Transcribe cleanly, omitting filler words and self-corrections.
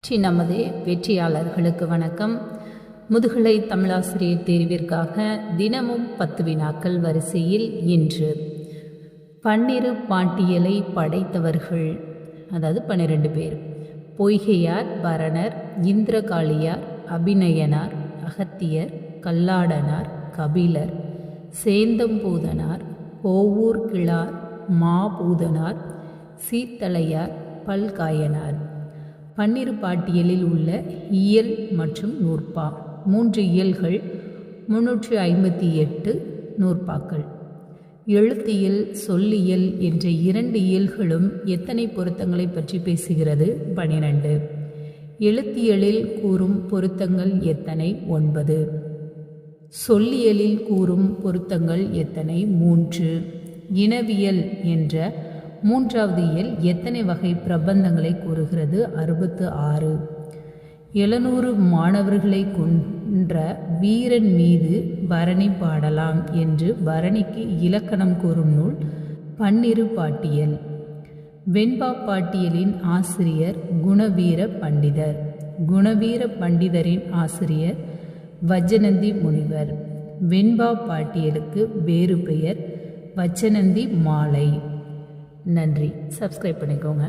நமது வெற்றியாளர்களுக்கு வணக்கம். முதுகலை தமிழாசிரியர் தேர்விற்காக தினமும் 10 வினாக்கள் வரிசையில் இன்று பன்னிரு பாட்டியலை படைத்தவர்கள், அதாவது 12 பேர்: பொய்கையார், பரணர், இந்திரகாளியார், அபிநயனார், அகத்தியர், கல்லாடனார், கபிலர், சேந்தம்பூதனார், கோவூர் கிழார், மாபூதனார், சீத்தளையார், பல்காயனார். பன்னிரு பாட்டியலில் உள்ள இயல் மற்றும் நூற்பா. 3 இயல்கள், 358 நூற்பாக்கள். எழுத்தியல், சொல்லியல் என்ற 2 இயல்களும் எத்தனை பொருத்தங்களை பற்றி பேசுகிறது? 12. எழுத்தியலில் கூறும் பொருத்தங்கள் எத்தனை? 9. சொல்லியலில் கூறும் பொருத்தங்கள் எத்தனை? 3. இனவியல் என்ற 3வது இயல் எத்தனை வகை பிரபந்தங்களை கூறுகிறது? 66. 700 மாணவர்களை கொன்ற வீரன் மீது பரணி பாடலாம் என்று பரணிக்கு இலக்கணம் கூறும் நூல் பன்னிரு பாட்டியல். வெண்பா பாட்டியலின் ஆசிரியர் குணவீர பண்டிதர். குணவீர பண்டிதரின் ஆசிரியர் வஜ்ஜனந்தி முனிவர். வெண்பா பாட்டியலுக்கு வேறு பெயர் வச்சனந்தி மாலை. நன்றி. சப்ஸ்கிரைப் பண்ணிக்கோங்க.